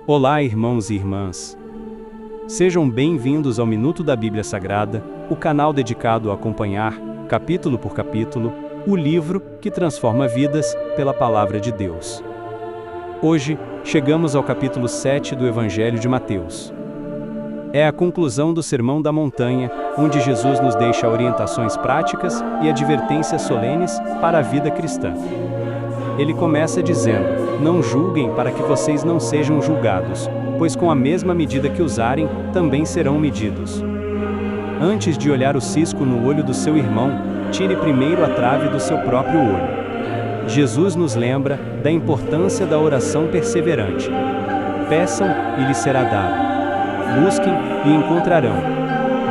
Olá, irmãos e irmãs. Sejam bem-vindos ao Minuto da Bíblia Sagrada, o canal dedicado a acompanhar, capítulo por capítulo, o livro que transforma vidas pela Palavra de Deus. Hoje, chegamos ao capítulo 7 do Evangelho de Mateus. É a conclusão do Sermão da Montanha, onde Jesus nos deixa orientações práticas e advertências solenes para a vida cristã. Ele começa dizendo: "Não julguem para que vocês não sejam julgados, pois com a mesma medida que usarem, também serão medidos. Antes de olhar o cisco no olho do seu irmão, tire primeiro a trave do seu próprio olho." Jesus nos lembra da importância da oração perseverante. Peçam e lhes será dado. Busquem e encontrarão.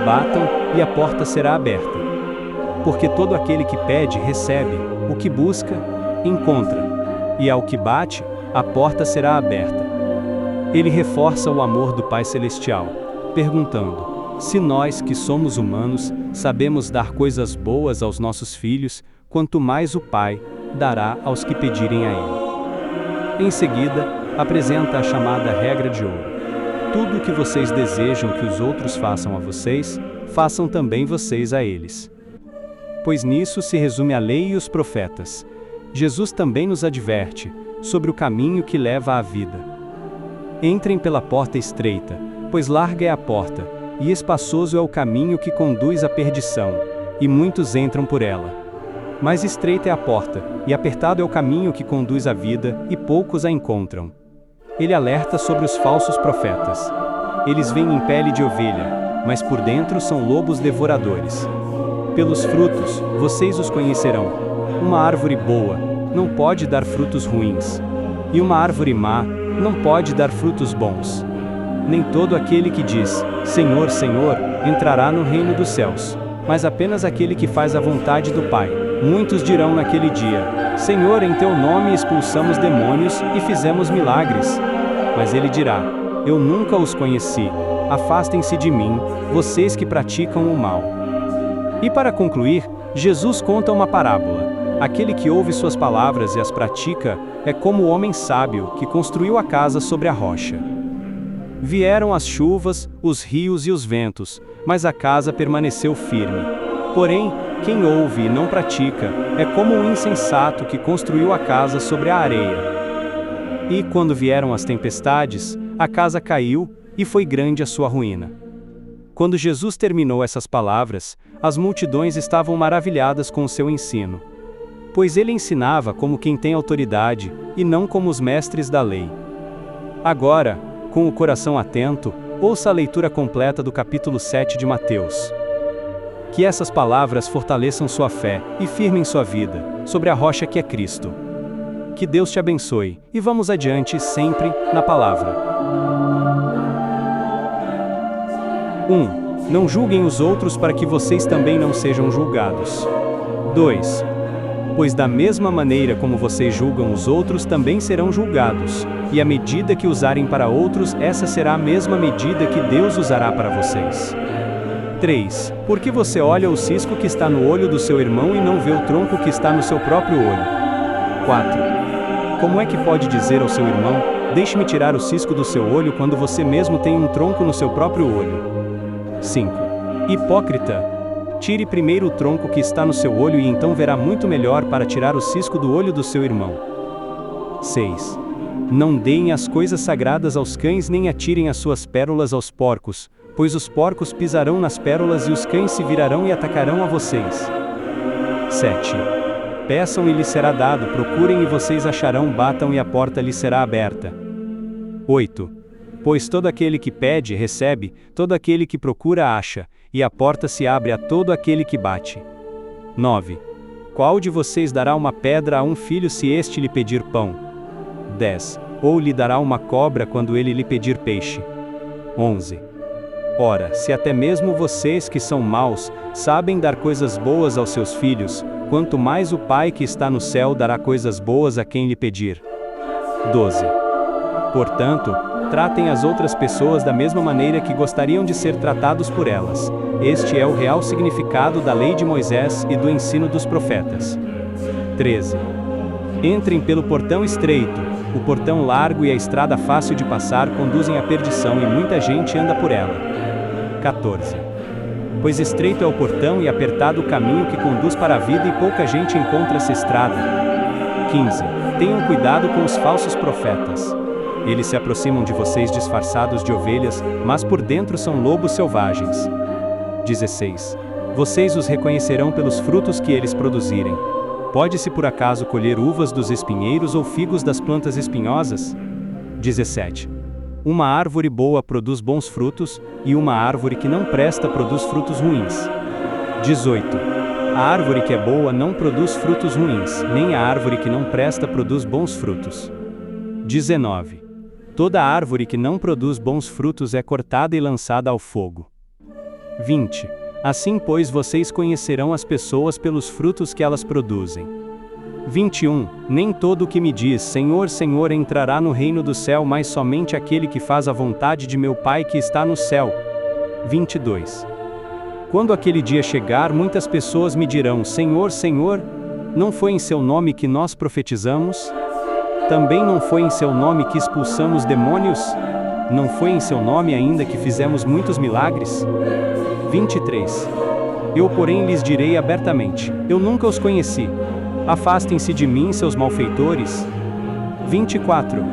Batam e a porta será aberta. Porque todo aquele que pede, recebe, o que busca, encontra, e ao que bate, a porta será aberta. Ele reforça o amor do Pai Celestial, perguntando: se nós, que somos humanos, sabemos dar coisas boas aos nossos filhos, quanto mais o Pai dará aos que pedirem a Ele. Em seguida, apresenta a chamada regra de ouro. Tudo o que vocês desejam que os outros façam a vocês, façam também vocês a eles. Pois nisso se resume a lei e os profetas. Jesus também nos adverte sobre o caminho que leva à vida. Entrem pela porta estreita, pois larga é a porta, e espaçoso é o caminho que conduz à perdição, e muitos entram por ela. Mas estreita é a porta, e apertado é o caminho que conduz à vida, e poucos a encontram. Ele alerta sobre os falsos profetas. Eles vêm em pele de ovelha, mas por dentro são lobos devoradores. Pelos frutos, vocês os conhecerão. Uma árvore boa não pode dar frutos ruins, e uma árvore má não pode dar frutos bons. Nem todo aquele que diz, Senhor, Senhor, entrará no reino dos céus, mas apenas aquele que faz a vontade do Pai. Muitos dirão naquele dia, Senhor, em teu nome expulsamos demônios e fizemos milagres. Mas ele dirá, eu nunca os conheci, afastem-se de mim, vocês que praticam o mal. E para concluir, Jesus conta uma parábola. Aquele que ouve suas palavras e as pratica é como o homem sábio que construiu a casa sobre a rocha. Vieram as chuvas, os rios e os ventos, mas a casa permaneceu firme. Porém, quem ouve e não pratica é como um insensato que construiu a casa sobre a areia. E quando vieram as tempestades, a casa caiu e foi grande a sua ruína. Quando Jesus terminou essas palavras, as multidões estavam maravilhadas com o seu ensino. Pois ele ensinava como quem tem autoridade, e não como os mestres da lei. Agora, com o coração atento, ouça a leitura completa do capítulo 7 de Mateus. Que essas palavras fortaleçam sua fé e firmem sua vida, sobre a rocha que é Cristo. Que Deus te abençoe, e vamos adiante sempre na palavra. 1. Não julguem os outros para que vocês também não sejam julgados. 2. Pois da mesma maneira como vocês julgam os outros também serão julgados, e a medida que usarem para outros, essa será a mesma medida que Deus usará para vocês. 3. Por que você olha o cisco que está no olho do seu irmão e não vê o tronco que está no seu próprio olho? 4. Como é que pode dizer ao seu irmão, deixe-me tirar o cisco do seu olho quando você mesmo tem um tronco no seu próprio olho? 5. Hipócrita! Tire primeiro o tronco que está no seu olho e então verá muito melhor para tirar o cisco do olho do seu irmão. 6. Não deem as coisas sagradas aos cães nem atirem as suas pérolas aos porcos, pois os porcos pisarão nas pérolas e os cães se virarão e atacarão a vocês. 7. Peçam e lhes será dado, procurem e vocês acharão, batam e a porta lhes será aberta. 8. Pois todo aquele que pede, recebe, todo aquele que procura, acha, e a porta se abre a todo aquele que bate. 9. Qual de vocês dará uma pedra a um filho se este lhe pedir pão? 10. Ou lhe dará uma cobra quando ele lhe pedir peixe? 11. Ora, se até mesmo vocês que são maus, sabem dar coisas boas aos seus filhos, quanto mais o Pai que está no céu dará coisas boas a quem lhe pedir. 12. Portanto, tratem as outras pessoas da mesma maneira que gostariam de ser tratados por elas. Este é o real significado da lei de Moisés e do ensino dos profetas. 13. Entrem pelo portão estreito, o portão largo e a estrada fácil de passar conduzem à perdição e muita gente anda por ela. 14. Pois estreito é o portão e apertado o caminho que conduz para a vida e pouca gente encontra essa estrada. 15. Tenham cuidado com os falsos profetas. Eles se aproximam de vocês disfarçados de ovelhas, mas por dentro são lobos selvagens. 16. Vocês os reconhecerão pelos frutos que eles produzirem. Pode-se por acaso colher uvas dos espinheiros ou figos das plantas espinhosas? 17. Uma árvore boa produz bons frutos, e uma árvore que não presta produz frutos ruins. 18. A árvore que é boa não produz frutos ruins, nem a árvore que não presta produz bons frutos. 19. Toda árvore que não produz bons frutos é cortada e lançada ao fogo. 20. Assim, pois, vocês conhecerão as pessoas pelos frutos que elas produzem. 21. Nem todo o que me diz, Senhor, Senhor, entrará no reino do céu, mas somente aquele que faz a vontade de meu Pai que está no céu. 22. Quando aquele dia chegar, muitas pessoas me dirão, Senhor, Senhor, não foi em seu nome que nós profetizamos? Também não foi em seu nome que expulsamos demônios? Não foi em seu nome ainda que fizemos muitos milagres? 23. Eu, porém, lhes direi abertamente, eu nunca os conheci. Afastem-se de mim, seus malfeitores. 24.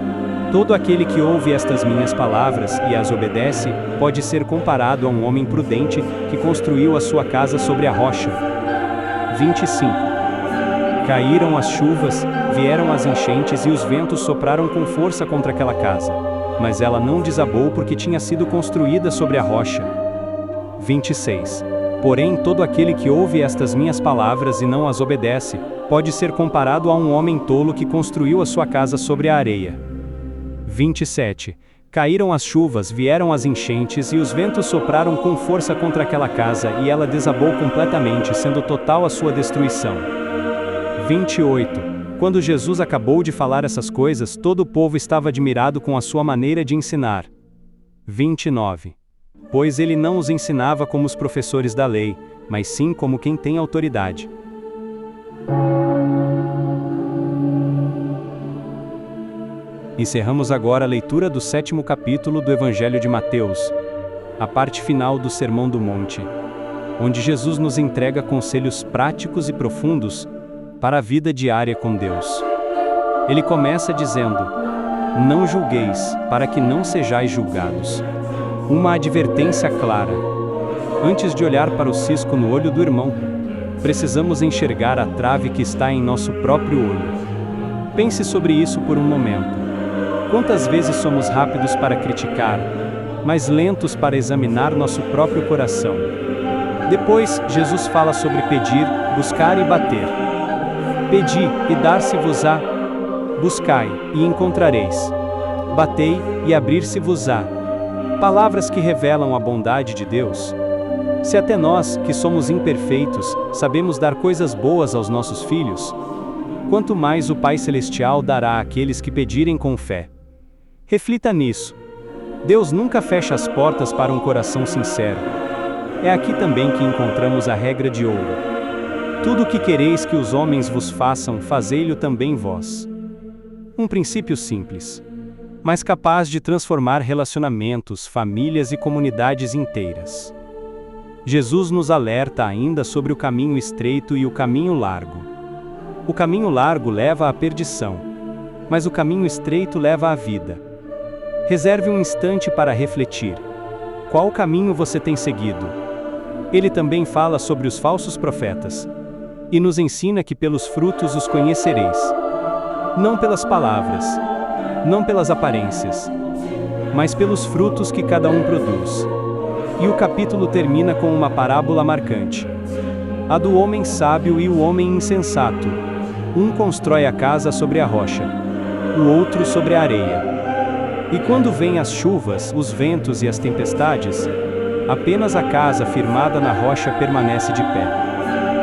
Todo aquele que ouve estas minhas palavras e as obedece, pode ser comparado a um homem prudente, que construiu a sua casa sobre a rocha. 25. Caíram as chuvas, vieram as enchentes e os ventos sopraram com força contra aquela casa. Mas ela não desabou porque tinha sido construída sobre a rocha. 26. Porém, todo aquele que ouve estas minhas palavras e não as obedece, pode ser comparado a um homem tolo que construiu a sua casa sobre a areia. 27. Caíram as chuvas, vieram as enchentes e os ventos sopraram com força contra aquela casa e ela desabou completamente, sendo total a sua destruição. 28. Quando Jesus acabou de falar essas coisas, todo o povo estava admirado com a sua maneira de ensinar. 29. Pois ele não os ensinava como os professores da lei, mas sim como quem tem autoridade. Encerramos agora a leitura do 7º capítulo do Evangelho de Mateus, a parte final do Sermão do Monte, onde Jesus nos entrega conselhos práticos e profundos para a vida diária com Deus. Ele começa dizendo: não julgueis, para que não sejais julgados. Uma advertência clara. Antes de olhar para o cisco no olho do irmão, precisamos enxergar a trave que está em nosso próprio olho. Pense sobre isso por um momento. Quantas vezes somos rápidos para criticar, mas lentos para examinar nosso próprio coração? Depois, Jesus fala sobre pedir, buscar e bater. Pedi, e dar-se-vos-á. Buscai, e encontrareis. Batei, e abrir-se-vos-á. Palavras que revelam a bondade de Deus. Se até nós, que somos imperfeitos, sabemos dar coisas boas aos nossos filhos, quanto mais o Pai Celestial dará àqueles que pedirem com fé. Reflita nisso. Deus nunca fecha as portas para um coração sincero. É aqui também que encontramos a regra de ouro. Tudo o que quereis que os homens vos façam, fazei-lo também vós. Um princípio simples, mas capaz de transformar relacionamentos, famílias e comunidades inteiras. Jesus nos alerta ainda sobre o caminho estreito e o caminho largo. O caminho largo leva à perdição, mas o caminho estreito leva à vida. Reserve um instante para refletir. Qual caminho você tem seguido? Ele também fala sobre os falsos profetas, e nos ensina que pelos frutos os conhecereis. Não pelas palavras, não pelas aparências, mas pelos frutos que cada um produz. E o capítulo termina com uma parábola marcante. A do homem sábio e o homem insensato. Um constrói a casa sobre a rocha, o outro sobre a areia. E quando vêm as chuvas, os ventos e as tempestades, apenas a casa firmada na rocha permanece de pé.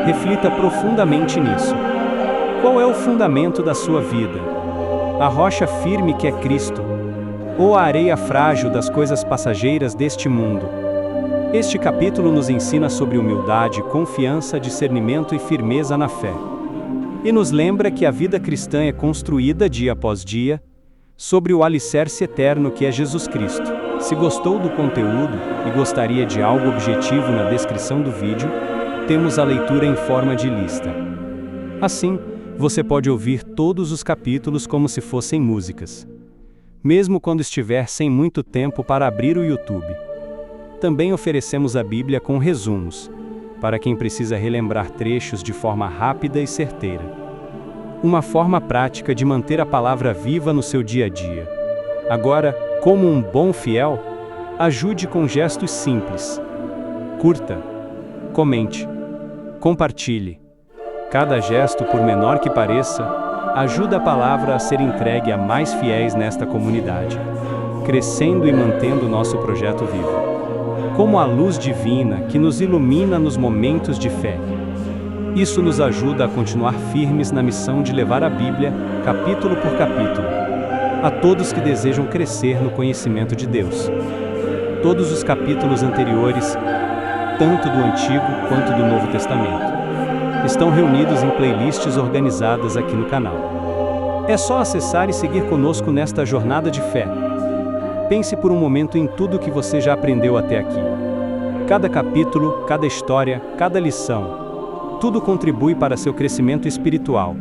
Reflita profundamente nisso. Qual é o fundamento da sua vida? A rocha firme que é Cristo? Ou a areia frágil das coisas passageiras deste mundo? Este capítulo nos ensina sobre humildade, confiança, discernimento e firmeza na fé. e nos lembra que a vida cristã é construída dia após dia, sobre o alicerce eterno que é Jesus Cristo. Se gostou do conteúdo e gostaria de algo objetivo na descrição do vídeo, temos a leitura em forma de lista. Assim, você pode ouvir todos os capítulos como se fossem músicas, mesmo quando estiver sem muito tempo para abrir o YouTube. Também oferecemos a Bíblia com resumos, para quem precisa relembrar trechos de forma rápida e certeira. Uma forma prática de manter a palavra viva no seu dia a dia. Agora, como um bom fiel, ajude com gestos simples. Curta, comente, compartilhe. Cada gesto, por menor que pareça, ajuda a palavra a ser entregue a mais fiéis nesta comunidade, crescendo e mantendo nosso projeto vivo. Como a luz divina que nos ilumina nos momentos de fé. Isso nos ajuda a continuar firmes na missão de levar a Bíblia, capítulo por capítulo, a todos que desejam crescer no conhecimento de Deus. Todos os capítulos anteriores, tanto do Antigo quanto do Novo Testamento, estão reunidos em playlists organizadas aqui no canal. É só acessar e seguir conosco nesta jornada de fé. Pense por um momento em tudo que você já aprendeu até aqui. Cada capítulo, cada história, cada lição, tudo contribui para seu crescimento espiritual.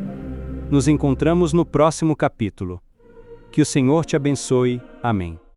Nos encontramos no próximo capítulo. Que o Senhor te abençoe. Amém.